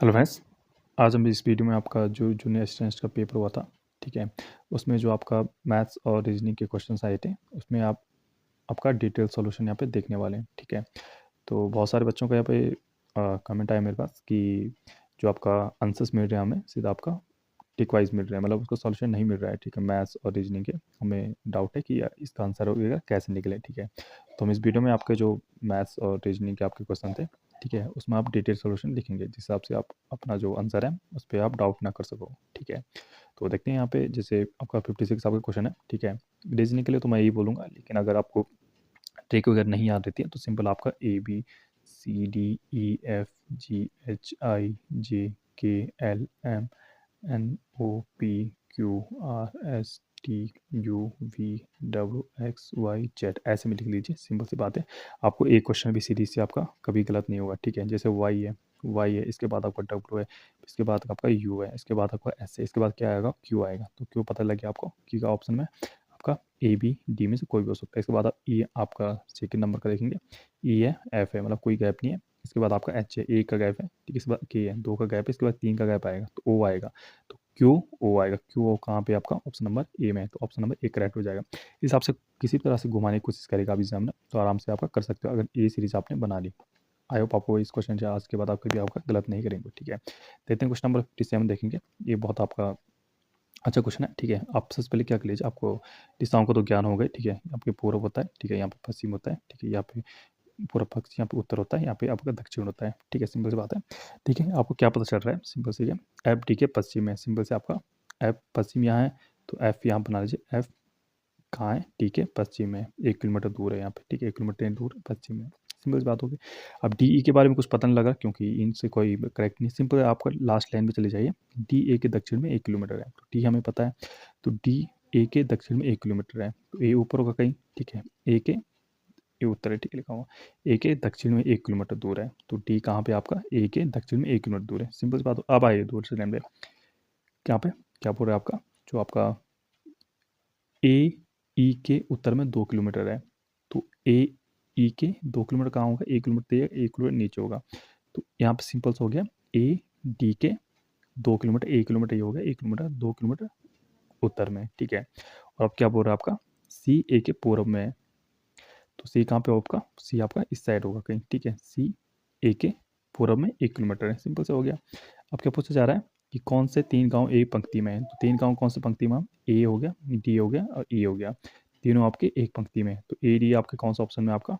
Hello friends. आज हम इस वीडियो में आपका जो जूनियर असिस्टेंट का पेपर हुआ था, ठीक है, उसमें जो आपका मैथ्स और रीजनिंग के क्वेश्चंस आए थे, उसमें आपका डिटेल सॉल्यूशन यहाँ पे देखने वाले हैं, ठीक है। तो बहुत सारे बच्चों का यहाँ पे कमेंट आया मेरे पास कि जो आपका आंसर्स मिल रहे हैं हमें सीधा आपका टिक वाइज मिल रहा है, मतलब उसका सॉल्यूशन नहीं मिल रहा है, ठीक है। मैथ्स और रीजनिंग के हमें डाउट है कि यार इसका आंसर होगा कैसे निकले, ठीक है। तो हम इस वीडियो में आपके जो मैथ्स और रीजनिंग के आपके क्वेश्चन थे, ठीक है, उसमें आप डिटेल सॉल्यूशन लिखेंगे जिस हिसाब से आप अपना जो आंसर है उस पर आप डाउट ना कर सको, ठीक है। तो देखते हैं यहाँ पे, जैसे आपका 56 आपका क्वेश्चन है, ठीक है। रीजनिंग के लिए तो मैं यही बोलूँगा, लेकिन अगर आपको ट्रिक वगैरह नहीं याद रहती है तो सिंपल आपका ABCDEFGHIJKLMNOPQRSTUVWXYZ ऐसे में लिख लीजिए, सिंपल सी बात है। आपको एक क्वेश्चन भी सीरीज से आपका कभी गलत नहीं होगा, ठीक है। जैसे वाई है, इसके बाद आपका डब्ल्यू है, इसके बाद आपका यू है, इसके बाद आपका एस है, इसके बाद क्या आएगा, क्यू आएगा। तो क्यू पता लग गया आपको, क्यू का ऑप्शन में आपका ए बी डी में से कोई भी हो सकता है। इसके बाद आप ई आपका सेकंड नंबर का देखेंगे, ई है, एफ है, मतलब कोई गैप नहीं है। इसके बाद आपका एच है, एक का गैप है, ठीक है। इसके बाद के है, दो का गैप है, इसके बाद तीन का गैप आएगा तो ओ आएगा। तो क्यू ओ आएगा, क्यू ओ कहाँ पे आपका ऑप्शन नंबर ए में है, तो ऑप्शन नंबर ए करेक्ट हो जाएगा। इस हिसाब से किसी तरह से घुमाने की कोशिश करेगा आप एग्जामिनर, तो आराम से आपका कर सकते हो अगर ए सीरीज आपने बना ली। आई होप आपको इस क्वेश्चन से आज के बाद आप कभी आपका गलत नहीं करेंगे, ठीक है। देखते हैं क्वेश्चन नंबर 57 देखेंगे। ये बहुत आपका अच्छा क्वेश्चन है, ठीक है। आप सबसे पहले क्या कर लीजिए, आपको दिशाओं का तो ज्ञान हो गए, ठीक है। आपके पूर्व होता है, ठीक है, यहाँ पे पश्चिम होता है, ठीक है, यहाँ पे पूर्व पक्ष, यहाँ पे उत्तर होता है, यहाँ पे आपका दक्षिण होता है, ठीक है। सिंपल सी बात है, ठीक है। आपको क्या पता चल रहा है, सिंपल सी है, एफ डी के पश्चिम है, सिंपल से आपका एफ पश्चिम यहाँ है, तो एफ यहाँ बना लीजिए। एफ कहाँ है, ठीक है, पश्चिम में 1 किलोमीटर दूर है यहाँ पे, ठीक है, 1 किलोमीटर दूर पश्चिम में। सिंपल सी बात होगी। अब डी ई के बारे में कुछ पता नहीं लगा क्योंकि इनसे कोई करेक्ट नहीं, सिंपल आपका लास्ट लाइन में चले जाइए। डी ए के दक्षिण में 1 किलोमीटर है, तो डी हमें पता है, तो डी ए के दक्षिण में 1 किलोमीटर है, तो ए ऊपर होगा कहीं, ठीक है। ए के ये उत्तर है, ठीक है, लिखा हुआ। ए के दक्षिण में 1 किलोमीटर दूर है, तो डी कहाँ पे आपका ए के दक्षिण में 1 किलोमीटर दूर है। सिंपल सी बात हो। अब आइए दूर से टाइम पे यहाँ पे क्या बोल रहा है आपका, जो आपका ए ई के उत्तर में 2 किलोमीटर है, तो ए ई के 2 किलोमीटर कहाँ होगा, 1 किलोमीटर, 1 किलोमीटर नीचे होगा। तो यहाँ पे सिंपल से हो गया, ए डी के 2 किलोमीटर, 1 किलोमीटर ये हो गया, 1 किलोमीटर, 2 किलोमीटर उत्तर में, ठीक है। और अब क्या बोल रहा है आपका, सी ए के पूर्व में है, तो सी कहाँ पे होगा, सी आपका इस साइड होगा कहीं, ठीक है। सी ए के पूर्व में 1 किलोमीटर है, सिंपल से हो गया। अब क्या पूछा जा रहा है कि कौन से 3 गांव एक पंक्ति में है, तो 3 गांव कौन से पंक्ति में, ए हो गया, डी हो गया और ई हो गया, तीनों आपके एक पंक्ति में। तो ए डी आपके कौन सा ऑप्शन में, आपका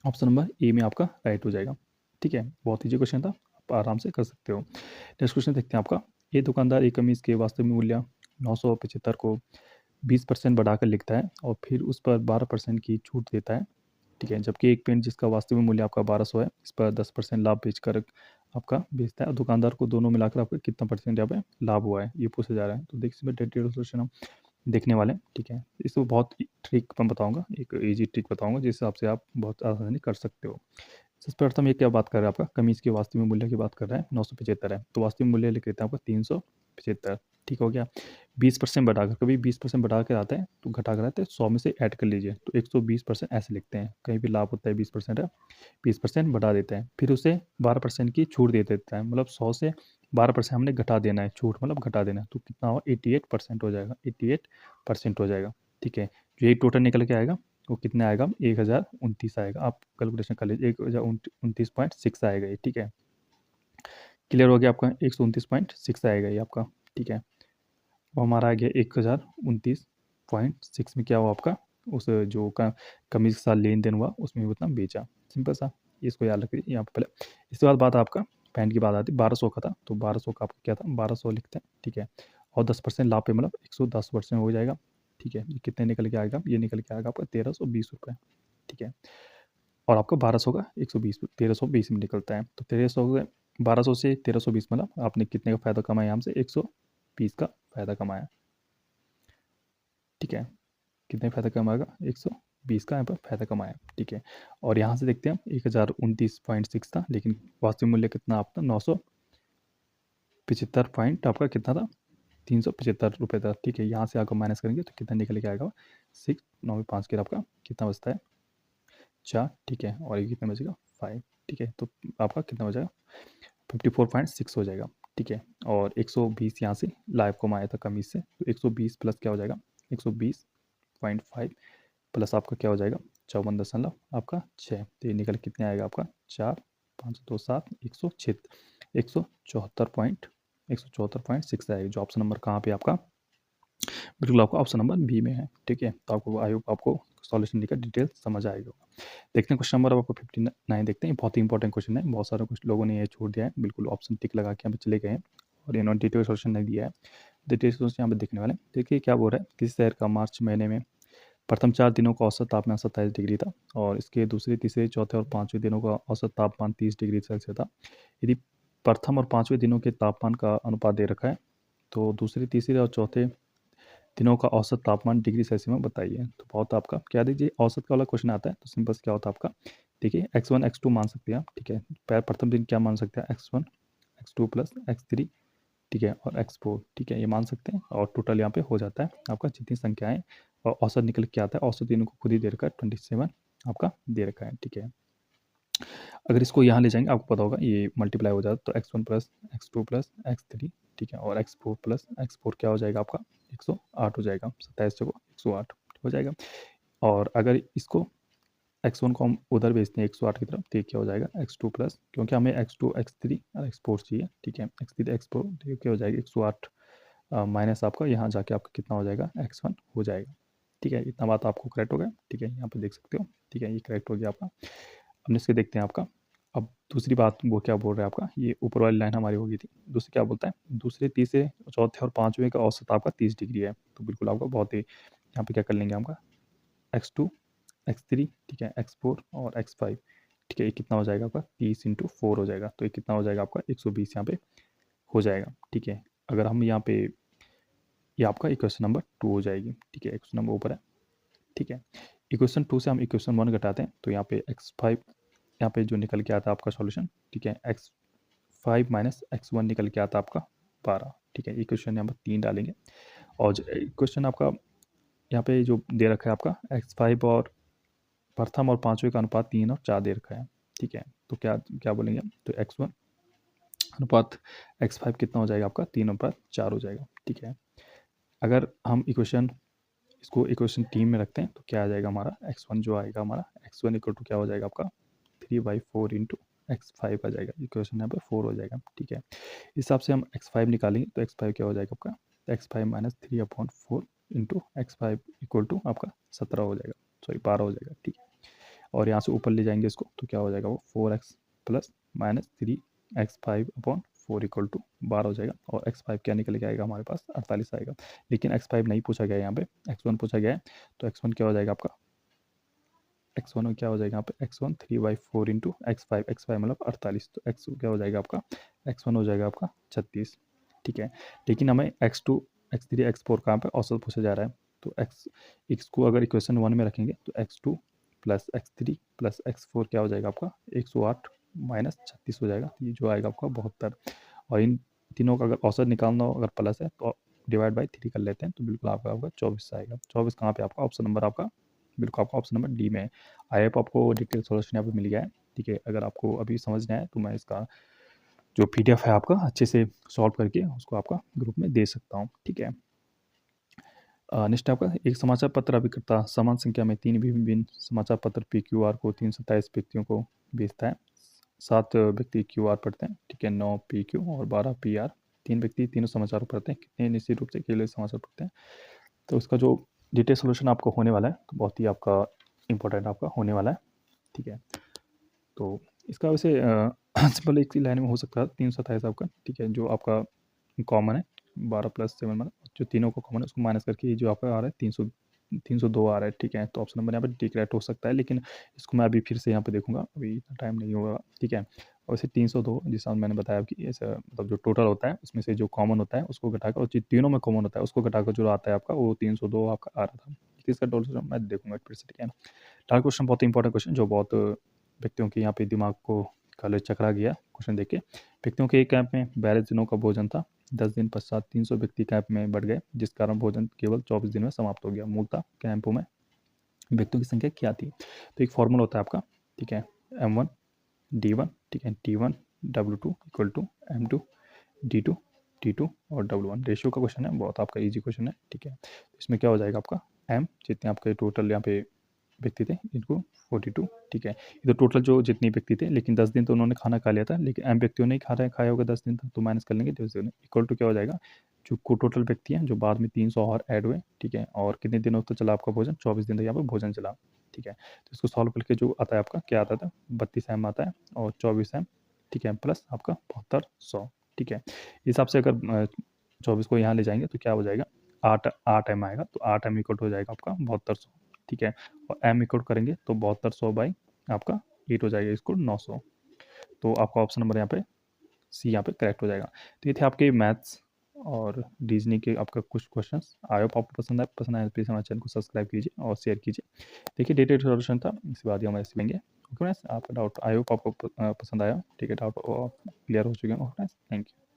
ऑप्शन नंबर ए में आपका राइट हो जाएगा, ठीक है। बहुत ईजी क्वेश्चन था, आप आराम से कर सकते हो। नेक्स्ट क्वेश्चन देखते हैं आपका। ये दुकानदार एक कमीज के वास्तविक मूल्य 975 को 20% बढ़ाकर लिखता है और फिर उस पर 12% की छूट देता है, ठीक है। जबकि एक पेंट जिसका वास्तविक मूल्य आपका 1200 है, इस पर 10% लाभ बेचकर आपका बेचता है, और दुकानदार को दोनों मिलाकर आपका कितना परसेंट यहाँ पे लाभ हुआ है, ये पूछा जा रहा है। तो देखिए इसमें डिटेल सोल्यूशन हम देखने वाले हैं, ठीक है। इसको बहुत ट्रिक मैं बताऊंगा, एक इजी ट्रिक बताऊंगा जिस हिसाब से आप बहुत आसानी कर सकते हो। सबसे प्रथम ये क्या बात कर रहा है, आपका कमीज के वास्तविक मूल्य की बात कर रहा है, 975 है, तो वास्तविक मूल्य लिख देते हैं आपका 375, ठीक हो गया। 20% बढ़ाकर, कभी 20% बढ़ा कर आता है तो घटा कर आता है, 100 में से ऐड कर लीजिए, तो 120% ऐसे लिखते हैं। कहीं भी लाभ होता है 20% है, 20% बढ़ा देते हैं, फिर उसे 12% की छूट दे देता है, मतलब 100 से 12% हमने घटा देना है, छूट मतलब घटा देना है, तो कितना हो, 88% हो जाएगा, 88% हो जाएगा, ठीक है। जो ये टोटल निकल के आएगा वो कितना आएगा, 1029 आएगा। आप कैलकुलेशन कर लीजिए, 1029.6 आएगा ये, ठीक है। क्लियर हो गया आपका, 129.6 आएगा ये आपका, ठीक है। वो हमारा आ गया 1029.6 में क्या हुआ आपका, उस जो कमीज के साथ लेन देन हुआ उसमें उतना बेचा, सिंपल सा। इसको याद रखिए यहाँ पे पहले। इसके बाद बात आपका पैंट की बात आती है, 1200 का था, तो 1200 का आपका क्या था, 1200 लिखते हैं, ठीक है। और 10% लाभ पे मतलब 110% हो जाएगा, ठीक है। ये कितने निकल के आएगा, ये निकल के आएगा आपका 1320 रुपये, ठीक है। और आपका 1200 का 120, 1320 में निकलता है, तो 1200 से 1320 मतलब आपने कितने का फ़ायदा कमाया, यहाँ से 120 का फ़ायदा कमाया, ठीक है। कितने फ़ायदा कमाएगा, 120 का यहाँ पर फ़ायदा कमाया, ठीक है। और यहाँ से देखते हैं हम 1029.6 था, लेकिन वास्तविक मूल्य कितना आपका 975 पॉइंट आपका कितना था, 375 रुपये था, ठीक है। यहाँ से आपको माइनस करेंगे तो कितना निकल के आएगा, 6, 9 में 5 के आपका कितना बचता है, 4, ठीक है। और ये कितना बचेगा, 5, ठीक है। तो आपका कितना बचेगा, 54.6 हो जाएगा, ठीक है। और 120 यहाँ से लाइव कम आया था कमीज से, तो 120 प्लस क्या हो जाएगा 120.5 प्लस आपका क्या हो जाएगा 54 आपका 6, तो ये निकल कितने आएगा आपका 4 5 2 7 106 174.6 आएगा, जो ऑप्शन नंबर कहाँ पे आपका बिल्कुल आपका ऑप्शन नंबर बी में है, ठीक है। तो आपको आई होप आपको सॉल्यूशन का डिटेल समझ आएगा। देखते हैं क्वेश्चन नंबर आपको 59 देखते हैं, बहुत ही इंपॉर्टेंट क्वेश्चन है, बहुत सारे कुछ लोगों ने ये छोड़ दिया है, बिल्कुल ऑप्शन टिक लगा के यहाँ पे चले गए हैं और इन्होंने डिटेल सॉल्यूशन नहीं दिया है। डिटेल सॉल्यूशन यहाँ पे देखने वाले, देखिए क्या बोल रहा है, किसी शहर का मार्च महीने में प्रथम 4 दिनों का औसत तापमान 27 डिग्री था और इसके दूसरे तीसरे चौथे और पाँचवें दिनों का औसत तापमान 30 डिग्री सेल्सियस था। यदि प्रथम और पाँचवें दिनों के तापमान का अनुपात दे रखा है तो दूसरे तीसरे और चौथे दिनों का औसत तापमान डिग्री सेल्सियस में बताइए। तो बहुत आपका क्या दीजिए औसत का वाला क्वेश्चन आता है तो सिंपल क्या होता है आपका, देखिए x1 x2 मान सकते हैं आप, ठीक है। प्रथम दिन क्या मान सकते हैं x1 x2 प्लस x3, ठीक है, और x4, ठीक है, ये मान सकते हैं और टोटल यहाँ पे हो जाता है आपका जितनी संख्याएं और औसत निकल के आता है, औसत इनको खुद ही दे रखा है 27 आपका दे रखा है, ठीक है। अगर इसको यहाँ ले जाएंगे आपको पता होगा ये मल्टीप्लाई हो जाता है तो x1 plus x2 plus x3, ठीक है, और x4 प्लस x4 क्या हो जाएगा आपका 108 हो जाएगा, 27 को 108 हो जाएगा। और अगर इसको x1 को हम उधर भेजते हैं 108 की तरफ, तो ये क्या हो जाएगा x2 प्लस, क्योंकि हमें x2 x3 और x4 चाहिए, ठीक है, x3 x4, तो ये क्या हो जाएगा 108 माइनस आपका यहाँ जाके आपका कितना हो जाएगा x1 हो जाएगा, ठीक है। इतना बात आपको करेक्ट हो गया, ठीक है, यहाँ पे देख सकते हो, ठीक है, ये करेक्ट हो गया आपका। अब इसके देखते हैं आपका, अब दूसरी बात वो क्या बोल रहा है आपका, ये ऊपर वाली लाइन हमारी हो गई थी, दूसरी क्या बोलता है, दूसरे तीसरे चौथे और पाँचवें का औसत आपका 30 डिग्री है, तो बिल्कुल आपका बहुत ही यहाँ पे क्या कर लेंगे आपका x2 x3, ठीक है, x4 और x5, ठीक है, ये कितना हो जाएगा आपका 30 × 4 हो जाएगा, तो ये कितना हो जाएगा आपका 120 यहाँ पे हो जाएगा, ठीक है। अगर हम यहाँ पे ये आपका इक्वेशन नंबर 2 हो जाएगी, ठीक है, इक्वेशन नंबर ऊपर है, ठीक है। इक्वेशन 2 से हम इक्वेशन 1 घटाते हैं तो यहाँ पे x5 यहाँ पे जो निकल के आता है आपका सॉल्यूशन, ठीक है, x5 माइनस x1 निकल के आता है आपका 12, ठीक है। इक्वेशन यहाँ पर 3 डालेंगे और इक्वेशन आपका यहाँ पे जो दे रखा है आपका x5 और प्रथम और पाँचवें का अनुपात 3 और 4 दे रखा है, ठीक है। तो क्या क्या बोलेंगे, तो x1 अनुपात x5 कितना हो जाएगा आपका 3 अनुपात 4 हो जाएगा, ठीक है। अगर हम इसको इक्वेशन 3 में रखते हैं तो क्या आ जाएगा हमारा x1 जो आएगा हमारा x1 इक्वल टू क्या हो जाएगा आपका 3/4 × x5 आ जाएगा, इक्वेशन यहाँ पे 4 हो जाएगा, ठीक है। इस हिसाब से हम x5 निकालेंगे तो x5 क्या हो जाएगा आपका x5 minus 3/4 × x5 equal to आपका 17 हो जाएगा, सॉरी 12 हो जाएगा, ठीक है। और यहाँ से ऊपर ले जाएंगे इसको तो क्या हो जाएगा वो 4x plus minus 3x5/4 equal to 12 हो जाएगा, और x5 क्या निकल के आएगा हमारे पास 48 आएगा, लेकिन x5 नहीं पूछा गया है यहाँ पे, x1 पूछा गया है, तो x1 क्या हो जाएगा आपका x1 क्या हो जाएगा यहाँ पे x1 3/4 × x5 मतलब 48, तो x क्या हो जाएगा आपका x1 हो जाएगा आपका 36, ठीक है। लेकिन हमें x2 x3 x4 कहाँ पे औसत पूछा जा रहा है, तो x को अगर इक्वेशन 1 में रखेंगे तो x2 plus x3 plus x4 क्या हो जाएगा आपका 108 माइनस 36 हो जाएगा, ये जो आएगा आपका 72, और इन तीनों का अगर औसत निकालना हो अगर प्लस है तो डिवाइड बाई 3 कर लेते हैं तो बिल्कुल आपका 24 आएगा। 24 कहाँ पे आपका ऑप्शन नंबर आपका बिल्कुल आपका ऑप्शन नंबर डी में है। आई होप आपको डिटेल सॉल्यूशन यहाँ पे मिल गया है, ठीक है। अगर आपको अभी समझ नहीं आया तो मैं इसका जो PDF है आपका अच्छे से सॉल्व करके उसको आपका ग्रुप में दे सकता हूँ, ठीक है। नेक्स्ट आपका एक समाचार पत्र अभिकर्ता समान संख्या में 3 विभिन्न समाचार पत्र PQR को 327 व्यक्तियों को भेजता है। 7 व्यक्ति QR पढ़ते हैं, ठीक है, 9 PQ और 12 PR। 3 व्यक्ति तीनों समाचार पढ़ते हैं, कितने निश्चित रूप से अकेले समाचार पढ़ते हैं। तो इसका जो डिटेल सोल्यूशन आपको होने वाला है तो बहुत ही आपका इंपॉर्टेंट आपका होने वाला है, ठीक है। तो इसका वैसे सिंपल एक ही लाइन में हो सकता है 327 आपका, ठीक है, जो आपका कॉमन है 12 + 7 मतलब जो तीनों को कॉमन है उसको माइनस करके जो आपका आ रहा है 302 आ रहा है, ठीक है। तो ऑप्शन नंबर यहाँ पे डी करेक्ट हो सकता है, लेकिन इसको मैं अभी फिर से यहाँ पे देखूंगा, अभी इतना टाइम नहीं होगा, ठीक है। और वैसे 302 जिस तरह मैंने बताया कि ऐसा मतलब जो टोटल होता है उसमें से जो कॉमन होता है उसको घटाकर, और जो तीनों में कॉमन होता है उसको घटाकर जो आता है आपका वो 302 आपका आ रहा था, इसका टोटल मैं देखूंगा फिर से, ठीक है। लास्ट क्वेश्चन बहुत इंपॉर्टेंट क्वेश्चन जो बहुत व्यक्तियों के यहाँ पे दिमाग को कॉलेज चकरा गया क्वेश्चन देख के। व्यक्तियों के एक कैंप में 42 दिनों का भोजन था, 10 दिन पश्चात 300 व्यक्ति कैंप में बढ़ गए जिस कारण भोजन केवल 24 दिन में समाप्त हो गया। मूलतः कैंपों में व्यक्तियों की संख्या क्या थी, तो एक फॉर्मूला होता है आपका, ठीक है, M1 D1, ठीक है, T1 W2 equal to M2 D2 T2 और W1 रेशियो का क्वेश्चन है, बहुत आपका इजी क्वेश्चन है, ठीक है। इसमें क्या हो जाएगा आपका M जितने आपके टोटल यहाँ पे व्यक्ति थे इनको 42, ठीक है। ये तो टोटल जो जितने व्यक्ति थे, लेकिन 10 दिन तो उन्होंने खाना खा लिया था, लेकिन M व्यक्तियों ने खाया होगा 10 दिन तक, तो माइनस कर लेंगे इक्वल टू क्या हो जाएगा, जो टोटल व्यक्ति हैं जो बाद में 300 और ऐड हुए, ठीक है। और कितने दिनों तक चला आपका भोजन, 24 दिन तक यहाँ पर भोजन चला, ठीक है। तो इसको सॉल्व करके जो आता है आपका क्या आता था, 32 M आता है और 24 M, ठीक है, प्लस आपका 7200, ठीक है। इस हिसाब से अगर 24 को यहाँ ले जाएंगे तो क्या हो जाएगा, 8 M आएगा, तो 8 M इक्वल हो जाएगा आपका 7200, ठीक है। और M इक्वल करेंगे तो 7200 बाई आपका 8 हो जाएगा, इसको 900। तो आपका ऑप्शन नंबर यहाँ पे सी यहाँ पे करेक्ट हो जाएगा। तो ये थे आपके मैथ्स और रीजनिंग के आपका कुछ क्वेश्चंस। आई होप आपको पसंद आए प्लीज़ हमारे चैनल को सब्सक्राइब कीजिए और शेयर कीजिए। देखिए डेटेड सॉल्यूशन था, इसके बाद ही हमारे लेंगे। ओके फ्रेंड्स, आपका डाउट आई होप आपको पसंद आया, ठीक है, डाउट क्लियर हो चुके हैं। Okay friends, thank you.